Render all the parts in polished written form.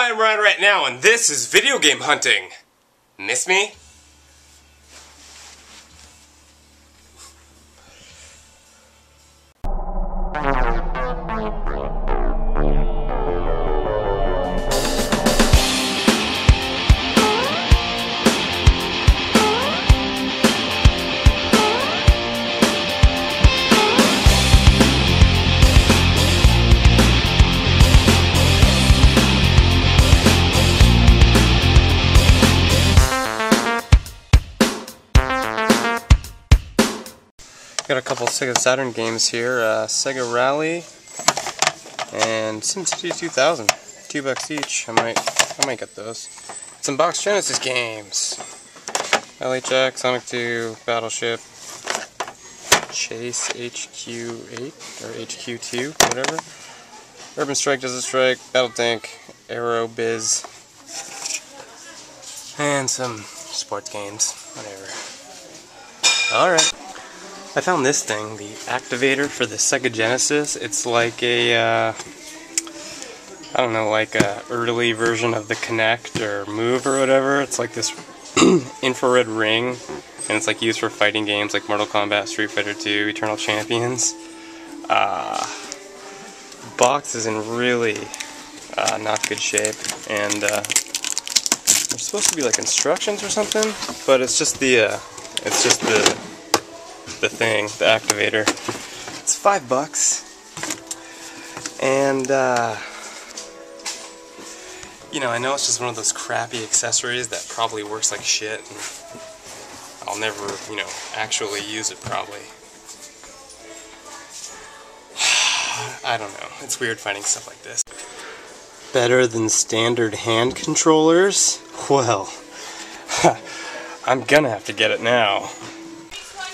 I'm Ryan right now, and this is Video Game Hunting. Miss me? Got a couple Sega Saturn games here, Sega Rally and SimCity 2000. $2 each. I might get those. Some Box Genesis games. LHX, Sonic 2, Battleship, Chase HQ8 or HQ2, whatever. Urban Strike, Desert Strike, Battle Tank, Aero Biz, and some sports games, whatever. Alright. I found this thing, the activator for the Sega Genesis. It's like a, I don't know, like a early version of the Kinect or Move or whatever. It's like this infrared ring, and it's like used for fighting games like Mortal Kombat, Street Fighter 2, Eternal Champions. Box is in really not good shape, and there's supposed to be like instructions or something, but it's just the thing, the activator. It's $5, and you know, I know it's just one of those crappy accessories that probably works like shit, and I'll never, you know, actually use it probably. I don't know. It's weird finding stuff like this. Better than standard hand controllers? Well, I'm gonna have to get it now.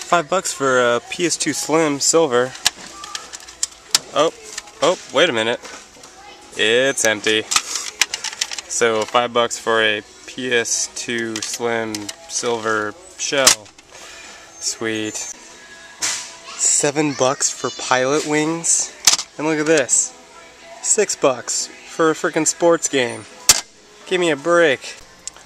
$5 for a PS2 Slim Silver. Oh, wait a minute. It's empty. So $5 for a PS2 Slim Silver Shell. Sweet. $7 for Pilot Wings. And look at this. $6 for a frickin' sports game. Give me a break.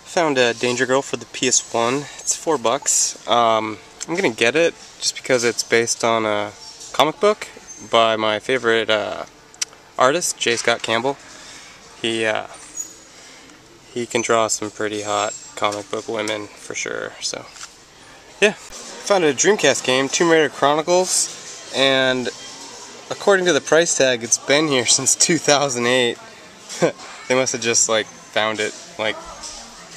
Found a Danger Girl for the PS1. It's $4. I'm gonna get it just because it's based on a comic book by my favorite artist, J. Scott Campbell. He can draw some pretty hot comic book women for sure. So yeah, found a Dreamcast game, Tomb Raider Chronicles, and according to the price tag, it's been here since 2008. They must have just like found it like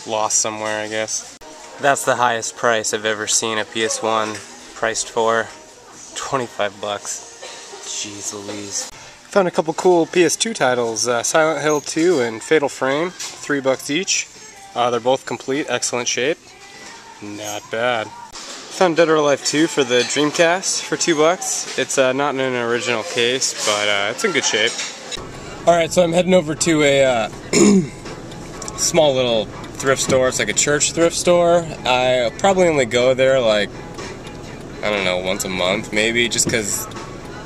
lost somewhere, I guess. That's the highest price I've ever seen a PS1 priced for. $25. Jeez Louise. Found a couple cool PS2 titles, Silent Hill 2 and Fatal Frame, $3 each. They're both complete, excellent shape. Not bad. Found Dead or Alive 2 for the Dreamcast for $2. It's not in an original case, but it's in good shape. Alright, so I'm heading over to a small little thrift store. It's like a church thrift store. I probably only go there like, I don't know, once a month maybe, just because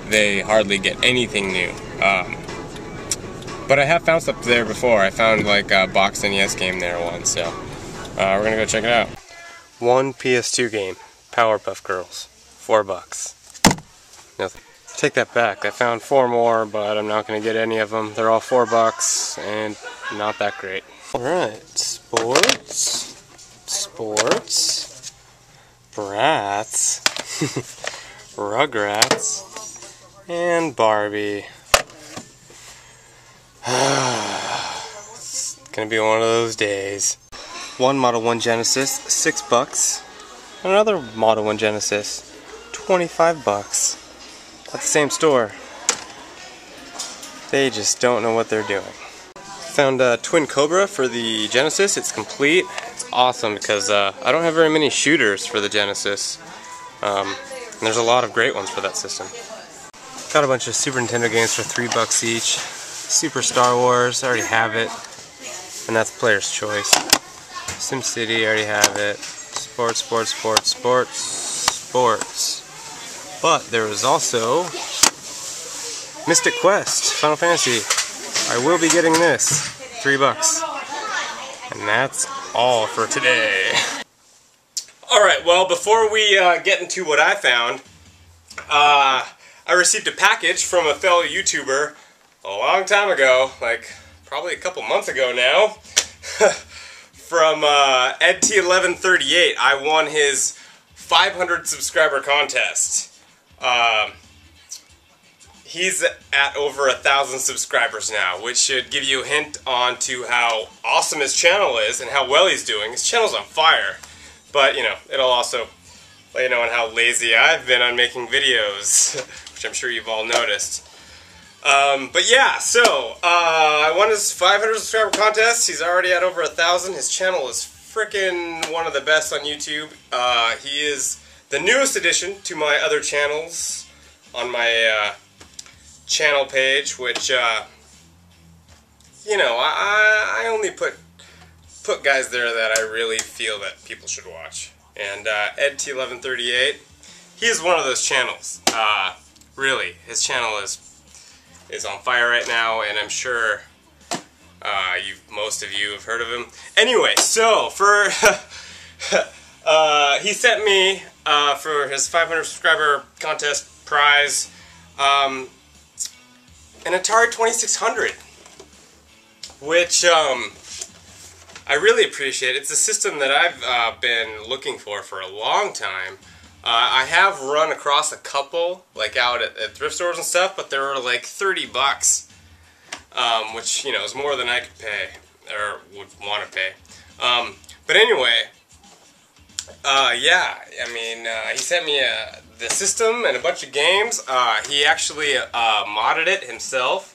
they hardly get anything new. But I have found stuff there before. I found like a Box NES game there once, so we're gonna go check it out. One PS2 game, Powerpuff Girls, $4. Nothing. Take that back. I found 4 more, but I'm not gonna get any of them. They're all $4 and not that great. Alright, sports, Bratz, Rugrats, and Barbie. It's gonna be one of those days. One Model 1 Genesis, $6. Another Model 1 Genesis, $25. At the same store. They just don't know what they're doing. Found a Twin Cobra for the Genesis. It's complete. It's awesome because I don't have very many shooters for the Genesis. And there's a lot of great ones for that system. Got a bunch of Super Nintendo games for $3 each. Super Star Wars, I already have it. And that's player's choice. SimCity, I already have it. Sports. But there was also Mystic Quest, Final Fantasy. I will be getting this. $3. And that's all for today. Alright, well, before we get into what I found, I received a package from a fellow YouTuber a long time ago, like probably a couple months ago now, from EdT1138. I won his 500 subscriber contest. He's at over 1,000 subscribers now, which should give you a hint on to how awesome his channel is and how well he's doing. His channel's on fire, but you know, it'll also let you know on how lazy I've been on making videos, which I'm sure you've all noticed. But yeah, so I won his 500 subscriber contest. He's already at over 1,000. His channel is frickin' one of the best on YouTube. He is the newest addition to my other channels on my channel page, which you know, I only put guys there that I really feel that people should watch. And EdT1138, he is one of those channels. Really, his channel is on fire right now, and I'm sure most of you have heard of him. Anyway, so for he sent me for his 500 subscriber contest prize an Atari 2600, which I really appreciate. It's a system that I've been looking for a long time. I have run across a couple, like out at thrift stores and stuff, but they were like $30, which, you know, is more than I could pay, or would want to pay. But anyway, yeah, I mean, he sent me the system and a bunch of games. He actually modded it himself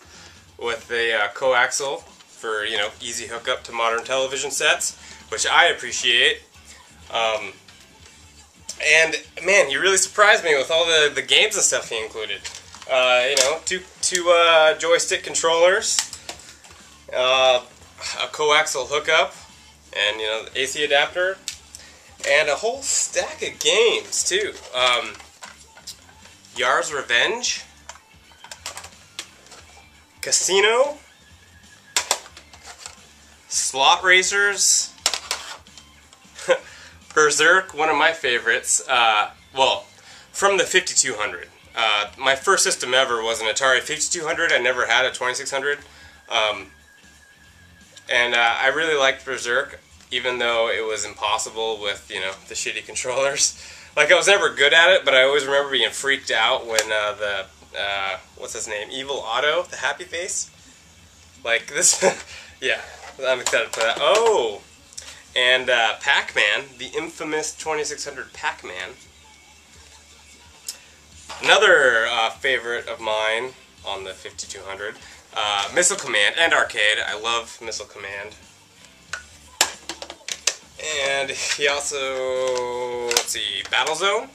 with a coaxial for, you know, easy hookup to modern television sets, which I appreciate. And man, he really surprised me with all the games and stuff he included. You know, two joystick controllers, a coaxial hookup, and, you know, the AC adapter, and a whole stack of games too. Yar's Revenge, Casino, Slot Racers, Berserk, one of my favorites. Well, from the 5200. My first system ever was an Atari 5200. I never had a 2600. And I really liked Berserk, even though it was impossible with, you know, the shitty controllers. Like, I was never good at it, but I always remember being freaked out when what's his name? Evil Otto, the happy face? Like, this, yeah, I'm excited for that. Oh! And Pac-Man, the infamous 2600 Pac-Man. Another favorite of mine on the 5200, Missile Command and Arcade. I love Missile Command. And he also, let's see, Battlezone,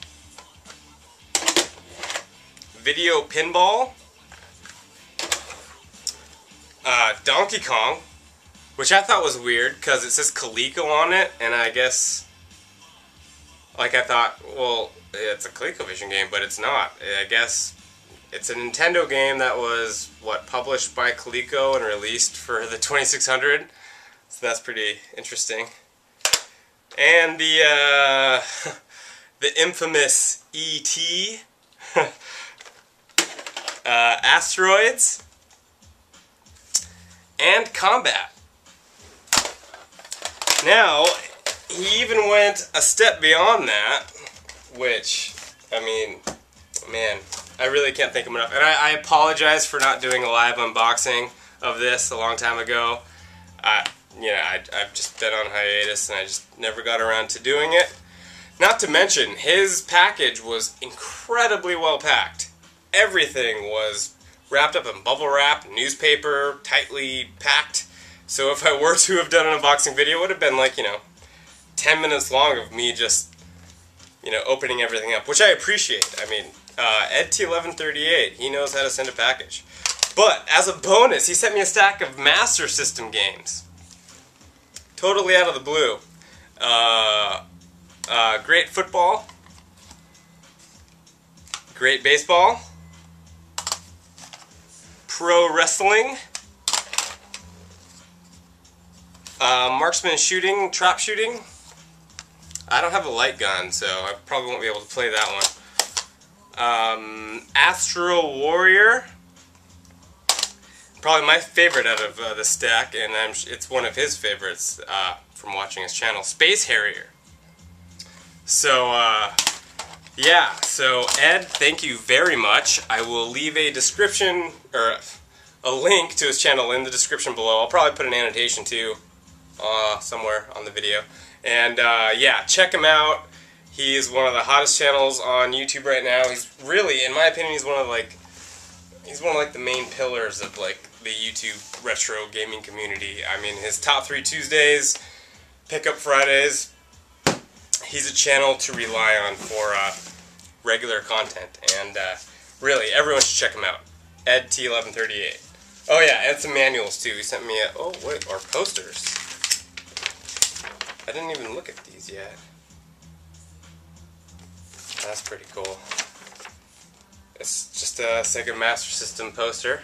Video Pinball, Donkey Kong, which I thought was weird because it says Coleco on it, and I guess, like, I thought, well, it's a ColecoVision game, but it's not. I guess it's a Nintendo game that was, what, published by Coleco and released for the 2600, so that's pretty interesting. And the infamous E.T. Asteroids, and Combat. Now, he even went a step beyond that, which, I mean, man, I really can't thank him enough. And I apologize for not doing a live unboxing of this a long time ago. You know, I've just been on hiatus and I just never got around to doing it. Not to mention, his package was incredibly well packed. Everything was wrapped up in bubble wrap, newspaper, tightly packed. So if I were to have done an unboxing video, it would have been like, you know, 10 minutes long of me just, you know, opening everything up, which I appreciate. I mean, EdT1138, he knows how to send a package. But as a bonus, he sent me a stack of Master System games. Totally out of the blue. Great football. Great baseball. Pro wrestling. Marksman shooting, trap shooting. I don't have a light gun, so I probably won't be able to play that one. Astral Warrior. Probably my favorite out of the stack, and it's one of his favorites from watching his channel. Space Harrier. So, yeah, so Ed, thank you very much. I will leave a description, or a link to his channel in the description below. I'll probably put an annotation too, somewhere on the video. And yeah, check him out. He is one of the hottest channels on YouTube right now. He's really, in my opinion, he's one of the main pillars of like the YouTube retro gaming community. I mean, his top 3 Tuesdays, Pickup Fridays. He's a channel to rely on for regular content, and really, everyone should check him out. Ed T1138. Oh yeah, and some manuals too. He sent me or posters. I didn't even look at these yet. That's pretty cool. It's just a Sega Master System poster.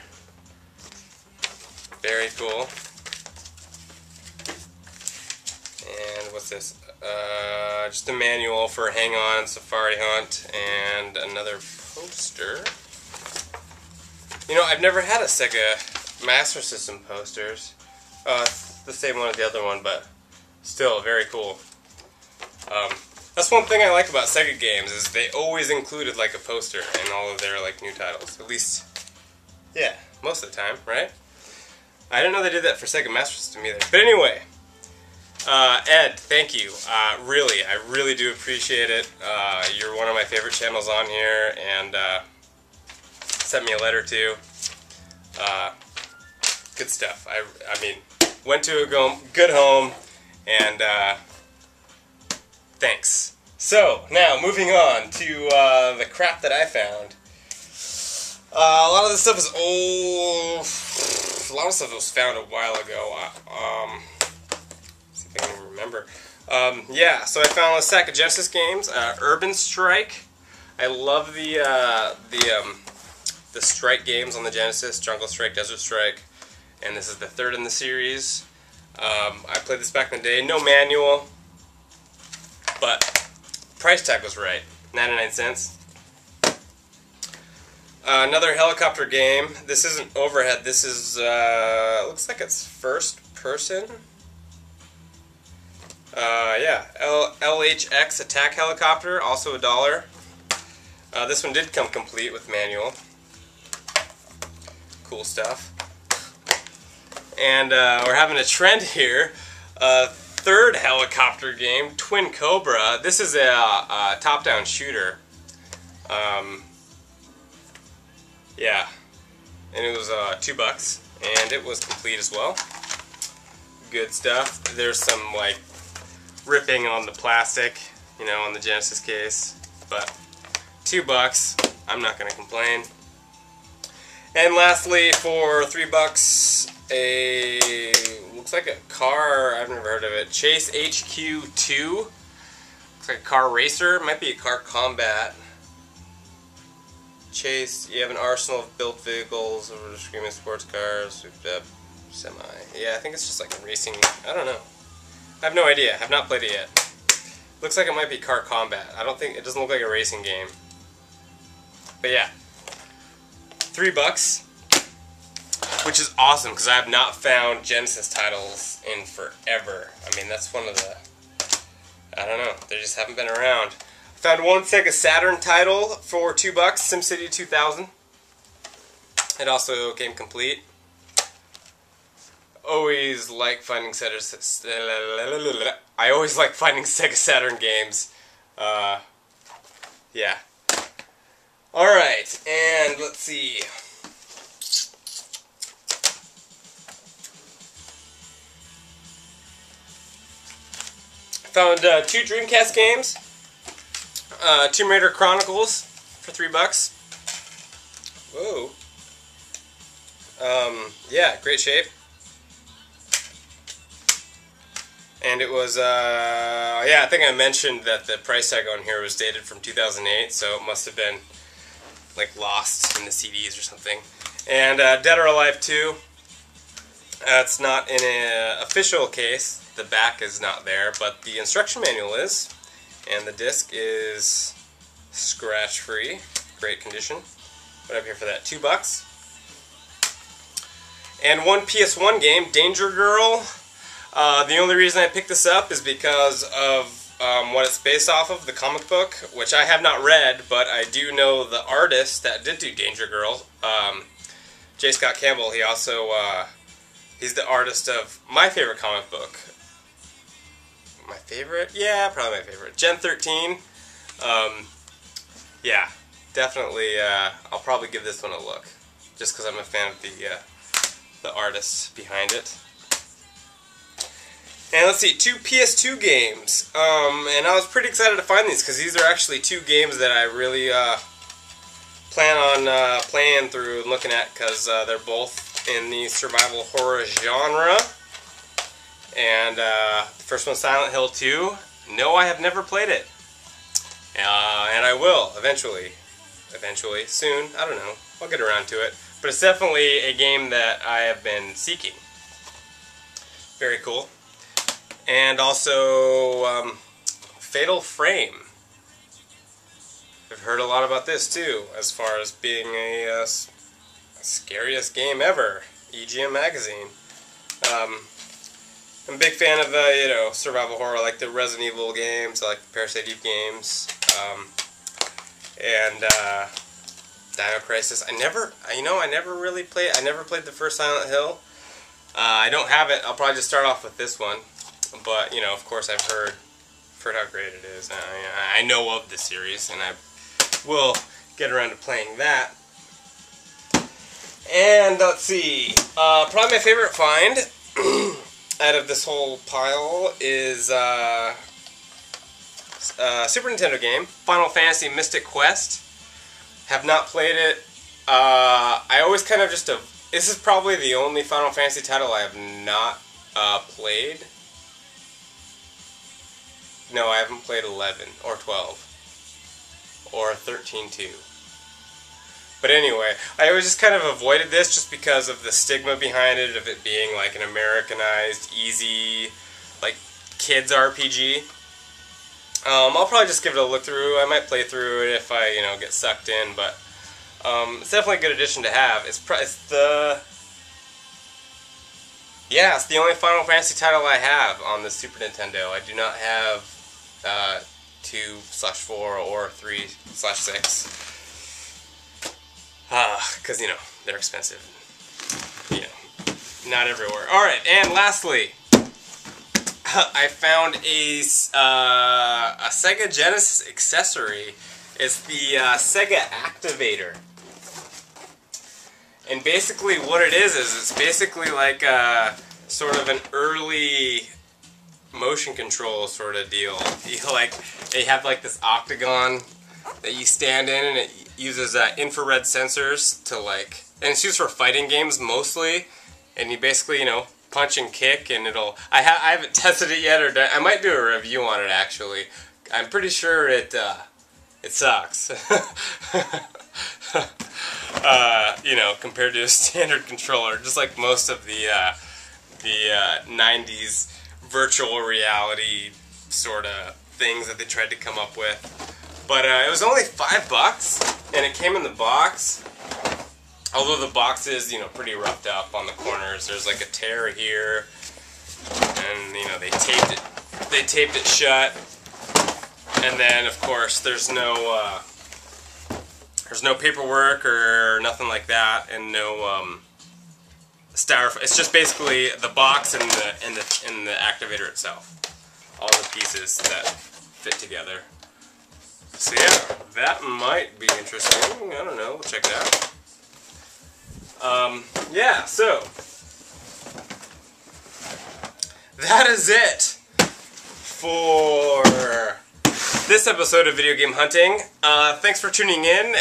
Very cool. And what's this? Just a manual for Hang On, Safari Hunt, and another poster. You know, I've never had a Sega Master System posters. It's the same one as the other one, but still very cool. That's one thing I like about Sega games, is they always included like a poster in all of their like new titles. At least, yeah, most of the time, right? I didn't know they did that for Sega Master System either. But anyway, Ed, thank you. Really, I really do appreciate it. You're one of my favorite channels on here, and sent me a letter too. Good stuff. I mean, went to a good home, and thanks. So, now, moving on to the crap that I found. A lot of this stuff is old. A lot of stuff was found a while ago. See if I can even remember. Yeah, so I found a stack of Genesis games. Urban Strike. I love the Strike games on the Genesis. Jungle Strike, Desert Strike. And this is the third in the series. I played this back in the day. No manual. But price tag was right. 99 cents. Another helicopter game. This isn't overhead. This is, looks like it's first person. Yeah, LHX attack helicopter, also $1. This one did come complete with manual. Cool stuff. And we're having a trend here. Third helicopter game, Twin Cobra. This is a top-down shooter. Yeah, and it was $2, and it was complete as well. Good stuff. There's some like ripping on the plastic, you know, on the Genesis case, but $2. I'm not going to complain. And lastly, for $3, looks like a car. I've never heard of it. Chase HQ2. Looks like a car racer. Might be a car combat. Chase, you have an arsenal of built vehicles over the screaming sports cars, souped up, semi. Yeah, I think it's just like a racing. I don't know. I have no idea. I've not played it yet. Looks like it might be car combat. I don't think it doesn't look like a racing game. But yeah, $3, which is awesome because I have not found Genesis titles in forever. I mean, that's one of the. I don't know. They just haven't been around. Found one Sega Saturn title for $2, SimCity 2000. It also came complete. Always like finding I always like finding Sega Saturn games. Yeah. Alright, and let's see. Found 2 Dreamcast games. Tomb Raider Chronicles for $3. Whoa. Yeah, great shape. And it was, yeah, I think I mentioned that the price tag on here was dated from 2008, so it must have been, like, lost in the CDs or something. And Dead or Alive 2. It's not in an official case. The back is not there, but the instruction manual is, and the disc is scratch-free, great condition. What up here for that? $2. And one PS1 game, Danger Girl. The only reason I picked this up is because of what it's based off of, the comic book, which I have not read, but I do know the artist that did do Danger Girl, J. Scott Campbell. He also, he's the artist of my favorite comic book. My favorite? Yeah, probably my favorite. Gen 13. Yeah, definitely, I'll probably give this one a look, just because I'm a fan of the artist behind it. And let's see, 2 PS2 games, and I was pretty excited to find these, because these are actually 2 games that I really plan on playing through and looking at, because they're both in the survival horror genre. And the first one's Silent Hill 2. No, I have never played it. And I will, eventually. Eventually, soon, I don't know, I'll get around to it. But it's definitely a game that I have been seeking. Very cool. And also, Fatal Frame. I've heard a lot about this too, as far as being a scariest game ever. EGM magazine. I'm a big fan of survival horror, like the Resident Evil games, I like the Parasite Eve games, and Dino Crisis. I never really played. I never played the first Silent Hill. I don't have it. I'll probably just start off with this one. But, of course I've heard how great it is. I know of the series, and I will get around to playing that. And, let's see, probably my favorite find out of this whole pile is Super Nintendo game, Final Fantasy Mystic Quest. Have not played it. I always kind of just... This is probably the only Final Fantasy title I have not played. No, I haven't played 11, or 12, or 13 too. But anyway, I always just kind of avoided this just because of the stigma behind it, of it being like an Americanized, easy, like, kids RPG. I'll probably just give it a look through. I might play through it if I, get sucked in, but it's definitely a good addition to have. It's the only Final Fantasy title I have on the Super Nintendo. I do not have 2/4 or 3/6. Because, they're expensive. Not everywhere. Alright, and lastly, I found a Sega Genesis accessory. It's the Sega Activator. And basically what it is it's basically like sort of an early motion control sort of deal. They have like this octagon that you stand in, and it uses infrared sensors to and it's used for fighting games mostly. And you basically, punch and kick, and it'll... I haven't tested it yet, or I might do a review on it actually. I'm pretty sure it sucks. Compared to a standard controller, just like most of the 90s virtual reality sort of things that they tried to come up with. But it was only $5, and it came in the box. Although the box is, pretty roughed up on the corners. There's like a tear here, and they taped it shut. And then, of course, there's no paperwork or nothing like that, and no styrofoam. It's just basically the box and the activator itself. All the pieces that fit together. So yeah, that might be interesting. I don't know. We'll check it out. Yeah, so that is it for this episode of Video Game Hunting. Thanks for tuning in.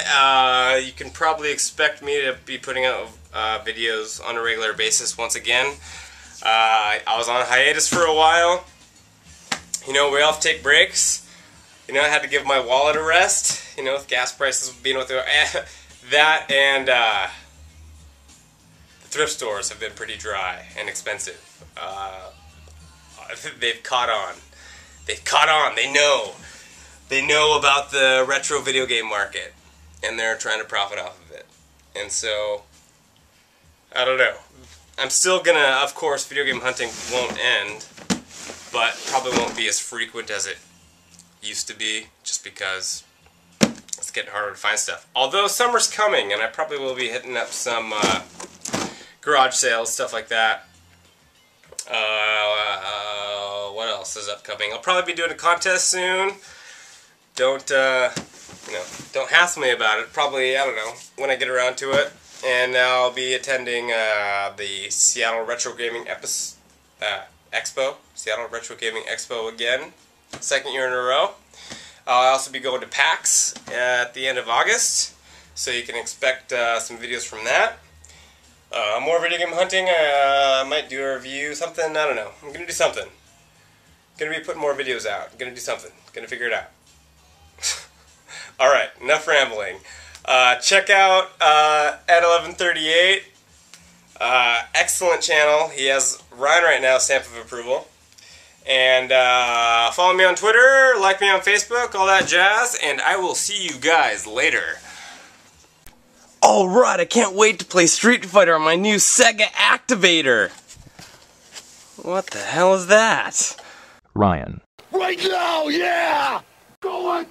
You can probably expect me to be putting out videos on a regular basis once again. I was on hiatus for a while. We all have to take breaks. I had to give my wallet a rest, with gas prices being what they are. That and the thrift stores have been pretty dry and expensive. They've caught on. They've caught on. They know. They know about the retro video game market, and they're trying to profit off of it. And so, I don't know. I'm still gonna, of course, video game hunting won't end, but probably won't be as frequent as it used to be, just because it's getting harder to find stuff. Although summer's coming, and I probably will be hitting up some garage sales, stuff like that. What else is upcoming? I'll probably be doing a contest soon. Don't don't hassle me about it. Probably, I don't know, when I get around to it. And I'll be attending the Seattle Retro Gaming Expo. Seattle Retro Gaming Expo again, second year in a row. I'll also be going to PAX at the end of August, so you can expect some videos from that. More video game hunting. I might do a review, something, I don't know. I'm gonna do something. Gonna be putting more videos out. Gonna do something. Gonna figure it out. Alright, enough rambling. Check out at 1138. Excellent channel. He has Ryan right now, stamp of approval. And follow me on Twitter, like me on Facebook, all that jazz, and I will see you guys later. Alright, I can't wait to play Street Fighter on my new Sega Activator. What the hell is that? Ryan. Right now, yeah! Go on!